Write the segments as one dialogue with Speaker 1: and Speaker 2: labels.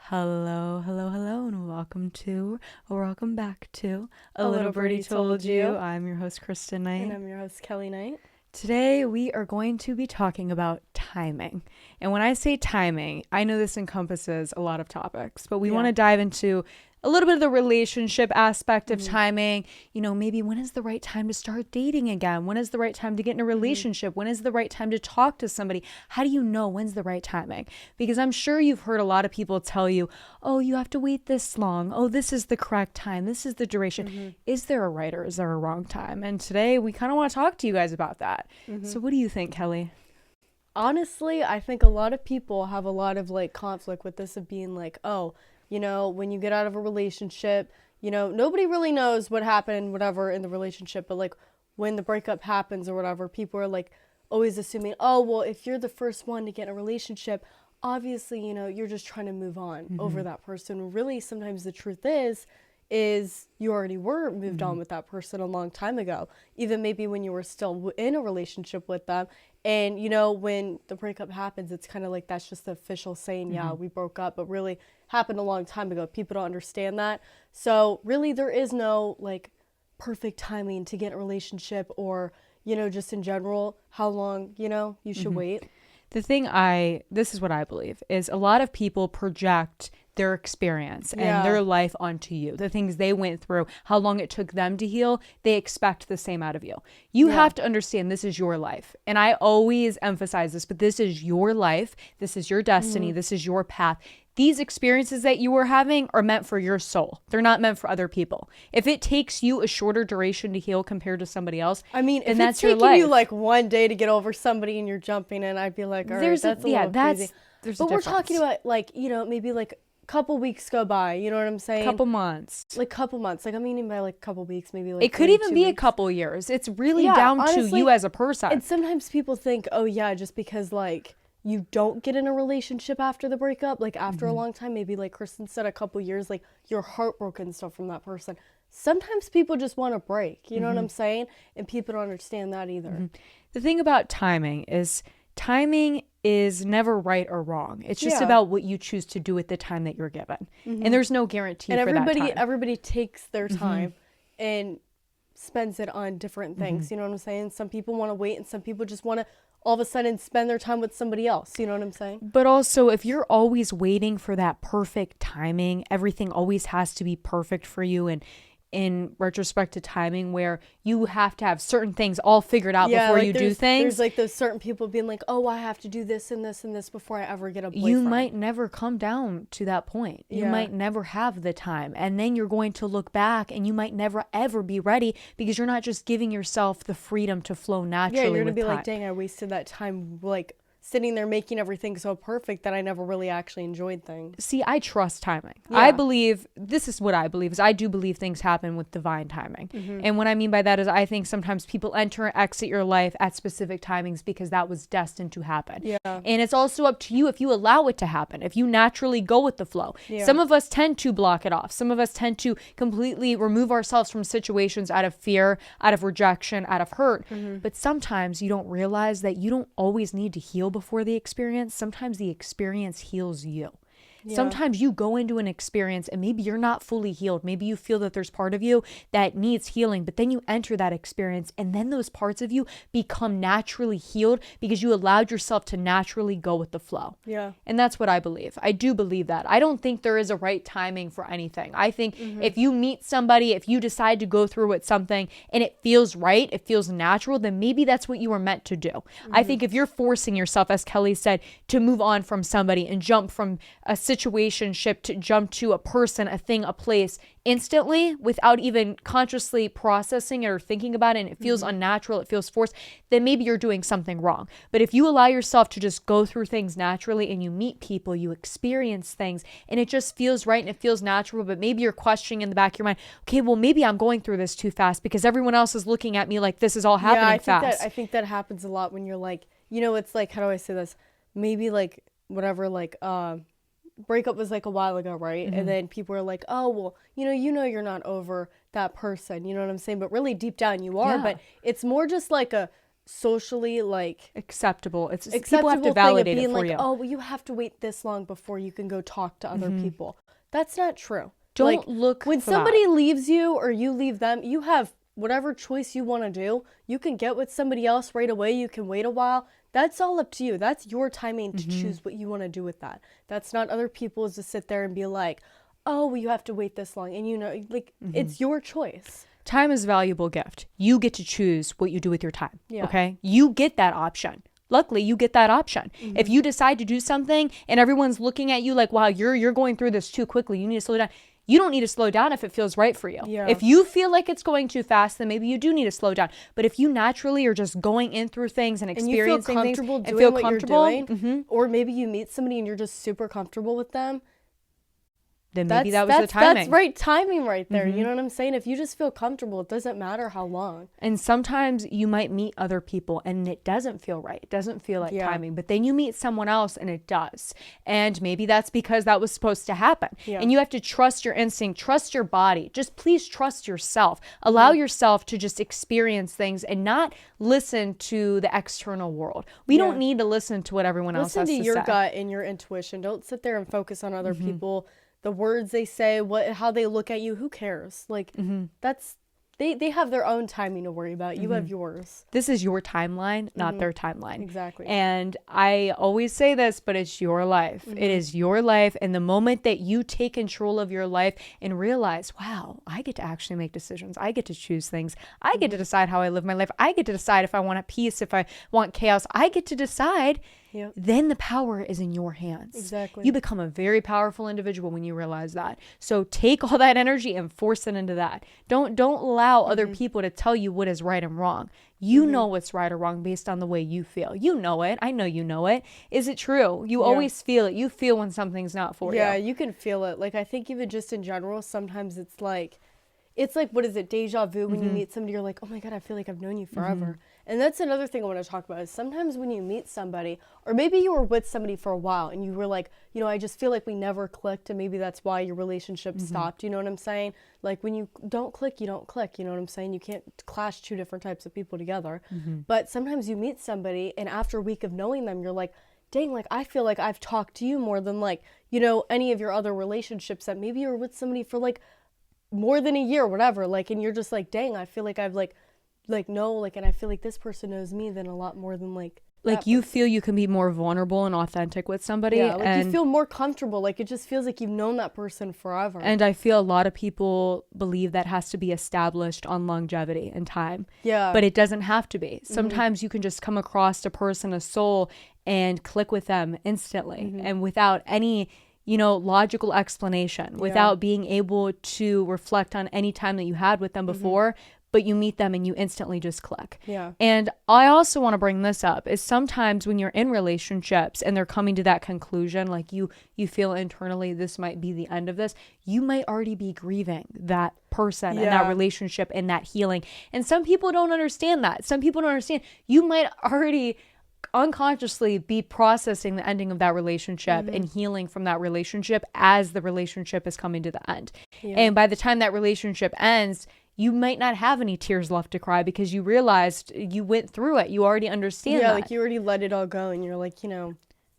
Speaker 1: Hello, hello, hello, and welcome back to
Speaker 2: A Little Birdie Told You.
Speaker 1: I'm your host, Kristen Knight.
Speaker 2: And I'm your host, Kelly Knight.
Speaker 1: Today, we are going to be talking about timing. And when I say timing, I know this encompasses a lot of topics, but we want to dive into a little bit of the relationship aspect of timing. You know, maybe when is the right time to start dating again? When is the right time to get in a relationship? When is the right time to talk to somebody? How do you know when's the right timing? Because I'm sure you've heard a lot of people tell you, oh, you have to wait this long. Oh, this is the correct time. This is the duration. Is there a right or is there a wrong time? And today we kind of want to talk to you guys about that. So what do you think, Kelly?
Speaker 2: Honestly, I think a lot of people have a lot of conflict with this of being like, oh, when you get out of a relationship, nobody really knows what happened, whatever, in the relationship. But when the breakup happens or whatever, people are always assuming, oh, well, if you're the first one to get in a relationship, obviously, you're just trying to move on over that person. Really, sometimes the truth is you already were moved on with that person a long time ago, even maybe when you were still in a relationship with them. And, when the breakup happens, it's kind of like that's just the official saying, yeah, we broke up, but really happened a long time ago. People don't understand that. So really there is no perfect timing to get in a relationship or, just in general, how long, you should wait.
Speaker 1: This is what I believe, is a lot of people project their experience and their life onto you. The things they went through, how long it took them to heal, they expect the same out of you. You have to understand this is your life. And I always emphasize this, but this is your life. This is your destiny. This is your path. These experiences that you are having are meant for your soul. They're not meant for other people. If it takes you a shorter duration to heal compared to somebody else,
Speaker 2: I mean,
Speaker 1: then
Speaker 2: if
Speaker 1: that's
Speaker 2: it's
Speaker 1: your
Speaker 2: taking
Speaker 1: life.
Speaker 2: you one day to get over somebody and you're jumping in, I'd be like, all right, that's a little crazy. But we're talking about maybe couple weeks go by, you know what I'm saying?
Speaker 1: Couple months.
Speaker 2: Couple months. I'm meaning by couple weeks, maybe
Speaker 1: it could even be a couple years. It's really down honestly, to you as a person.
Speaker 2: And sometimes people think, oh yeah, just because you don't get in a relationship after the breakup, after a long time, maybe Kristen said a couple years, you're heartbroken and stuff from that person. Sometimes people just want a break, you know what I'm saying? And people don't understand that either.
Speaker 1: The thing about timing is never right or wrong. It's just about what you choose to do at the time that you're given. And there's no guarantee
Speaker 2: and
Speaker 1: for that time.
Speaker 2: Everybody takes their time and spends it on different things. You know what I'm saying? Some people want to wait and some people just want to all of a sudden spend their time with somebody else. You know what I'm saying?
Speaker 1: But also, if you're always waiting for that perfect timing, everything always has to be perfect for you. And in retrospect to timing, where you have to have certain things all figured out before you do things.
Speaker 2: There's those certain people being like, oh, I have to do this and this and this before I ever get a boyfriend.
Speaker 1: You might never come down to that point. You might never have the time. And then you're going to look back and you might never ever be ready because you're not just giving yourself the freedom to flow naturally.
Speaker 2: Yeah, you're going to be
Speaker 1: time.
Speaker 2: like, dang, I wasted that time sitting there making everything so perfect that I never really actually enjoyed things.
Speaker 1: See, I trust timing. I believe, this is what I believe, is I do believe things happen with divine timing. And what I mean by that is I think sometimes people enter and exit your life at specific timings because that was destined to happen.
Speaker 2: Yeah.
Speaker 1: And it's also up to you if you allow it to happen, if you naturally go with the flow. Yeah. Some of us tend to block it off. Some of us tend to completely remove ourselves from situations out of fear, out of rejection, out of hurt. But sometimes you don't realize that you don't always need to heal before the experience. Sometimes the experience heals you. Sometimes you go into an experience and maybe you're not fully healed. Maybe you feel that there's part of you that needs healing, but then you enter that experience and then those parts of you become naturally healed because you allowed yourself to naturally go with the flow.
Speaker 2: Yeah.
Speaker 1: And that's what I believe. I do believe that. I don't think there is a right timing for anything. I think if you meet somebody, if you decide to go through with something and it feels right, it feels natural, then maybe that's what you were meant to do. I think if you're forcing yourself, as Kelly said, to move on from somebody and jump from a situationship to jump to a person, a thing, a place instantly without even consciously processing it or thinking about it, and it feels unnatural, it feels forced, then maybe you're doing something wrong. But if you allow yourself to just go through things naturally and you meet people, you experience things, and it just feels right and it feels natural, but maybe you're questioning in the back of your mind, okay, well, maybe I'm going through this too fast because everyone else is looking at me like this is all happening fast.
Speaker 2: I think that happens a lot when you're it's how do I say this? Maybe breakup was a while ago, right? And then people are like, oh, well, you're not over that person, you know what I'm saying? But really deep down you are, but it's more just socially like
Speaker 1: acceptable. It's people
Speaker 2: acceptable
Speaker 1: have to
Speaker 2: thing of
Speaker 1: validate
Speaker 2: being
Speaker 1: it for
Speaker 2: like,
Speaker 1: you.
Speaker 2: oh, well, you have to wait this long before you can go talk to other people. That's not true.
Speaker 1: Don't
Speaker 2: Like,
Speaker 1: look
Speaker 2: when
Speaker 1: for
Speaker 2: somebody leaves you or you leave them, you have whatever choice you want to do. You can get with somebody else right away. You can wait a while. That's all up to you. That's your timing to choose what you want to do with that. That's not other people's to sit there and be like, oh, well, you have to wait this long. And, you know, like, it's your choice.
Speaker 1: Time is a valuable gift. You get to choose what you do with your time.
Speaker 2: Yeah.
Speaker 1: Okay? You get that option. Luckily, you get that option. If you decide to do something and everyone's looking at you like, wow, you're going through this too quickly, you need to slow down. You don't need to slow down if it feels right for you.
Speaker 2: Yeah.
Speaker 1: If you feel like it's going too fast, then maybe you do need to slow down. But if you naturally are just going in through things and experiencing things and feel comfortable,
Speaker 2: you're doing, or maybe you meet somebody and you're just super comfortable with them,
Speaker 1: then maybe that was the timing.
Speaker 2: That's right timing right there. You know what I'm saying? If you just feel comfortable, it doesn't matter how long.
Speaker 1: And sometimes you might meet other people and it doesn't feel right. It doesn't feel like timing. But then you meet someone else and it does. And maybe that's because that was supposed to happen.
Speaker 2: Yeah.
Speaker 1: And you have to trust your instinct, trust your body. Just please trust yourself. Allow yourself to just experience things and not listen to the external world. We don't need to listen to what everyone else has to say.
Speaker 2: Listen to your gut and your intuition. Don't sit there and focus on other people. The words they say, how they look at you, who cares? Like, that's, they have their own timing to worry about. You have yours.
Speaker 1: This is your timeline, not their timeline.
Speaker 2: Exactly.
Speaker 1: And I always say this, but it's your life. It is your life. And the moment that you take control of your life and realize, wow, I get to actually make decisions. I get to choose things. I get to decide how I live my life. I get to decide if I want peace, if I want chaos. I get to decide.
Speaker 2: Yep.
Speaker 1: Then the power is in your hands.
Speaker 2: Exactly.
Speaker 1: You become a very powerful individual when you realize that. So take all that energy and force it into that. Don't allow other people to tell you what is right and wrong. You know what's right or wrong based on the way you feel. You know it. I know you know it. Is it true? You always feel it. You feel when something's not for you.
Speaker 2: Yeah, you can feel it. Like, I think even just in general, sometimes it's like, what is it, deja vu? When you meet somebody, you're like, oh my God, I feel like I've known you forever. And that's another thing I want to talk about is sometimes when you meet somebody, or maybe you were with somebody for a while and you were like, you know, I just feel like we never clicked and maybe that's why your relationship stopped. You know what I'm saying? Like, when you don't click, you don't click. You know what I'm saying? You can't clash two different types of people together. But sometimes you meet somebody and after a week of knowing them, you're like, dang, like, I feel like I've talked to you more than, like, you know, any of your other relationships that maybe you were with somebody for like more than a year or whatever. Like, and you're just like, dang, I feel like I've and I feel like this person knows me than a lot more than like
Speaker 1: you feel you can be more vulnerable and authentic with somebody.
Speaker 2: Yeah, like you feel more comfortable. Like, it just feels like you've known that person forever.
Speaker 1: And I feel a lot of people believe that has to be established on longevity and time.
Speaker 2: Yeah.
Speaker 1: But it doesn't have to be. Sometimes you can just come across a person, a soul, and click with them instantly and without any, you know, logical explanation, without being able to reflect on any time that you had with them before. But you meet them and you instantly just click.
Speaker 2: Yeah.
Speaker 1: And I also want to bring this up is sometimes when you're in relationships and they're coming to that conclusion, like you feel internally this might be the end of this, you might already be grieving that person and that relationship and that healing. And some people don't understand that. Some people don't understand. You might already unconsciously be processing the ending of that relationship and healing from that relationship as the relationship is coming to the end. Yeah. And by the time that relationship ends, you might not have any tears left to cry because you realized you went through it. You already understand that.
Speaker 2: Yeah, like you already let it all go and you're like, you know,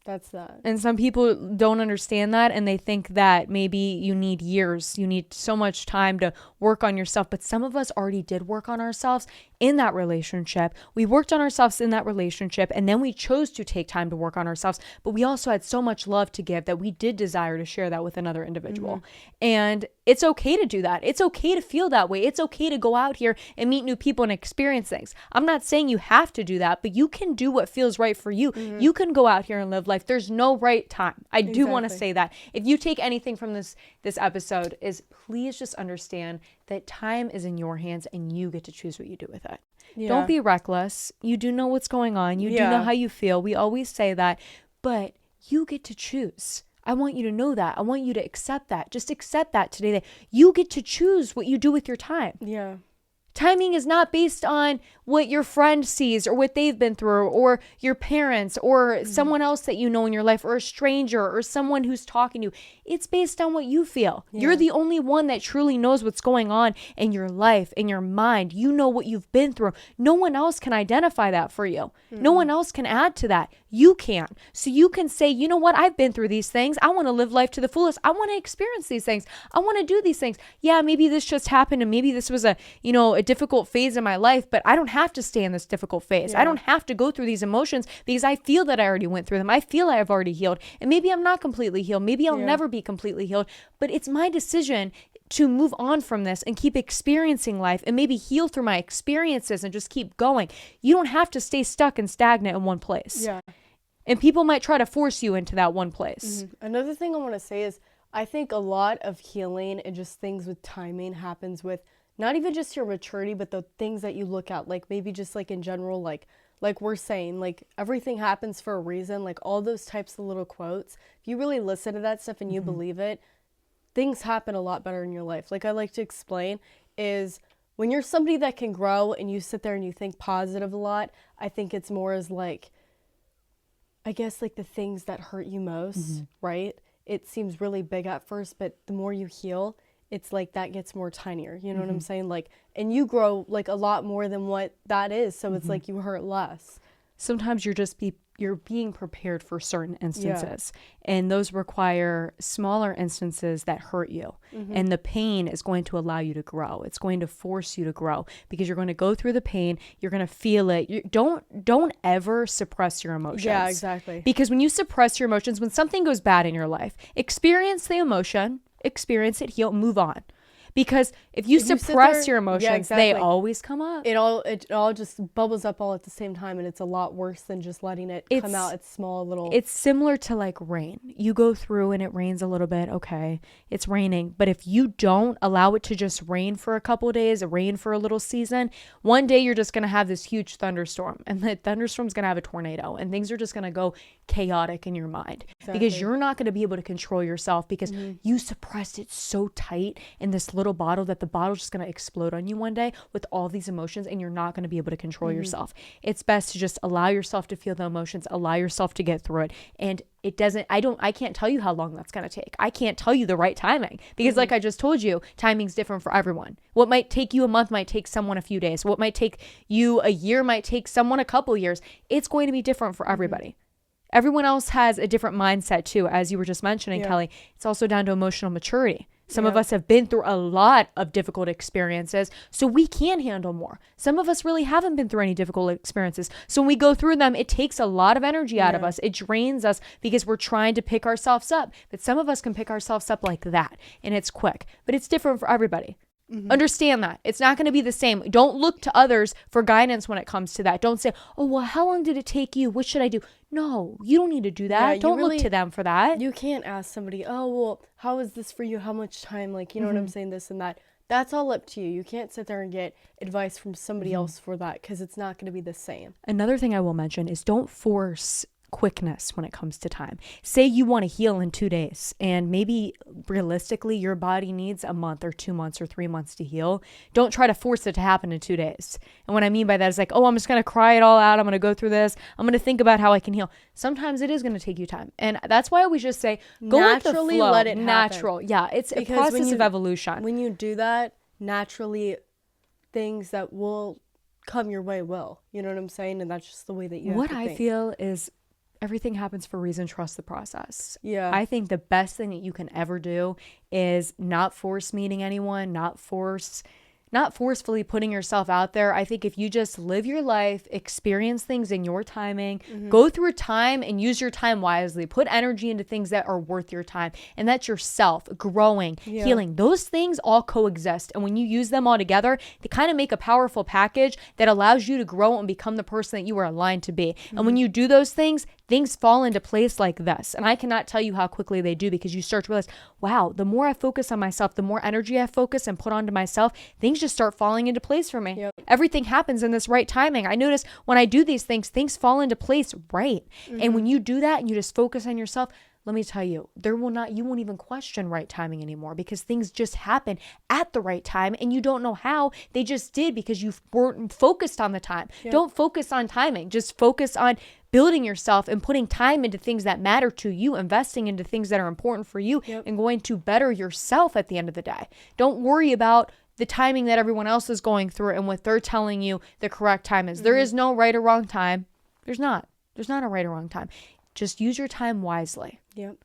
Speaker 2: that's that.
Speaker 1: And some people don't understand that and they think that maybe you need years. You need so much time to work on yourself. But some of us already did work on ourselves in that relationship. We worked on ourselves in that relationship and then we chose to take time to work on ourselves. But we also had so much love to give that we did desire to share that with another individual. And it's okay to do that. It's okay to feel that way. It's okay to go out here and meet new people and experience things. I'm not saying you have to do that, but you can do what feels right for you. You can go out here and live life. There's no right time. I do want to say that. If you take anything from this episode is please just understand that time is in your hands and you get to choose what you do with it. Yeah. Don't be reckless. You do know what's going on. You do know how you feel. We always say that, but you get to choose. I want you to know that. I want you to accept that. Just accept that today, that you get to choose what you do with your time.
Speaker 2: Yeah.
Speaker 1: Timing is not based on what your friend sees or what they've been through or your parents or someone else that you know in your life or a stranger or someone who's talking to you. It's based on what you feel. Yeah. You're the only one that truly knows what's going on in your life, in your mind. You know what you've been through. No one else can identify that for you. No one else can add to that. You can. So you can say, you know what? I've been through these things. I want to live life to the fullest. I want to experience these things. I want to do these things. Yeah, maybe this just happened and maybe this was a difficult phase in my life, but I don't have to stay in this difficult phase. Yeah. I don't have to go through these emotions because I feel that I already went through them. I feel I have already healed. And maybe I'm not completely healed. Maybe I'll never be completely healed, but it's my decision to move on from this and keep experiencing life and maybe heal through my experiences and just keep going. You don't have to stay stuck and stagnant in one place. Yeah. And people might try to force you into that one place.
Speaker 2: Another thing I want to say is I think a lot of healing and just things with timing happens with not even just your maturity, but the things that you look at, like maybe just like in general, like we're saying, like everything happens for a reason, like all those types of little quotes. If you really listen to that stuff and you believe it, things happen a lot better in your life. Like I like to explain is when you're somebody that can grow and you sit there and you think positive a lot, I think it's more as like, I guess like the things that hurt you most, right? It seems really big at first, but the more you heal, it's like that gets more tinier. You know what I'm saying? Like, and you grow like a lot more than what that is. So it's like you hurt less.
Speaker 1: Sometimes you're being prepared for certain instances, and those require smaller instances that hurt you. And the pain is going to allow you to grow. It's going to force you to grow because you're going to go through the pain. You're going to feel it. Don't ever suppress your emotions.
Speaker 2: Yeah, exactly.
Speaker 1: Because when you suppress your emotions, when something goes bad in your life, experience the emotion, experience it, heal, move on. Because if you suppress your emotions, they always come up.
Speaker 2: It all just bubbles up all at the same time, and it's a lot worse than just letting it come out. It's small little.
Speaker 1: It's similar to like rain. You go through and it rains a little bit. Okay, it's raining. But if you don't allow it to just rain for a couple of days, rain for a little season, one day you're just going to have this huge thunderstorm, and the thunderstorm's going to have a tornado, and things are just going to go chaotic in your mind because you're not going to be able to control yourself because you suppressed it so tight in this little bottle that the bottle's just going to explode on you one day with all these emotions, and you're not going to be able to control yourself. It's best to just allow yourself to feel the emotions, allow yourself to get through it. And I can't tell you how long that's going to take. I can't tell you the right timing because like I just told you, timing's different for everyone. What might take you a month might take someone a few days. What might take you a year might take someone a couple years. It's going to be different for everybody. Everyone else has a different mindset too, as you were just mentioning, Kelly. It's also down to emotional maturity. Some of us have been through a lot of difficult experiences, so we can handle more. Some of us really haven't been through any difficult experiences. So when we go through them, it takes a lot of energy out of us. It drains us because we're trying to pick ourselves up. But some of us can pick ourselves up like that, and it's quick. But it's different for everybody. Understand that. It's not going to be the same. Don't look to others for guidance when it comes to that. Don't say, oh, well, how long did it take you? What should I do? No, you don't need to do that. Don't look to them for that.
Speaker 2: You can't ask somebody, oh, well, how is this for you? How much time? Like, you know what I'm saying? This and that. That's all up to you. You can't sit there and get advice from somebody else for that because it's not going to be the same.
Speaker 1: Another thing I will mention is don't force quickness when it comes to time. Say you want to heal in 2 days and maybe realistically your body needs a month or 2 months or 3 months to heal. Don't try to force it to happen in 2 days. And what I mean by that is like, oh, I'm just going to cry it all out. I'm going to go through this. I'm going to think about how I can heal. Sometimes it is going to take you time. And that's why we just say, go naturally with the flow. Let it happen. Natural. Yeah. It's a process of evolution.
Speaker 2: When you do that, naturally things that will come your way will. You know what I'm saying? And that's just the way that you have to think.
Speaker 1: What I feel is everything happens for a reason. Trust the process.
Speaker 2: Yeah.
Speaker 1: I think the best thing that you can ever do is not force meeting anyone, not forcefully putting yourself out there. I think if you just live your life, experience things in your timing, go through time and use your time wisely, put energy into things that are worth your time. And that's yourself, growing, healing. Those things all coexist. And when you use them all together, they kind of make a powerful package that allows you to grow and become the person that you are aligned to be. And when you do those things fall into place like this. And I cannot tell you how quickly they do because you start to realize, wow, the more I focus on myself, the more energy I focus and put onto myself, things just start falling into place for me. Yep. Everything happens in this right timing. I notice when I do these things fall into place right. And when you do that and you just focus on yourself, let me tell you, you won't even question right timing anymore, because things just happen at the right time and you don't know how. They just did because you weren't focused on the time. Yep. Don't focus on timing. Just focus on building yourself and putting time into things that matter to you, investing into things that are important for you, and going to better yourself at the end of the day. Don't worry about the timing that everyone else is going through and what they're telling you the correct time is. There is no right or wrong time. There's not a right or wrong time. Just use your time wisely.
Speaker 2: Yep.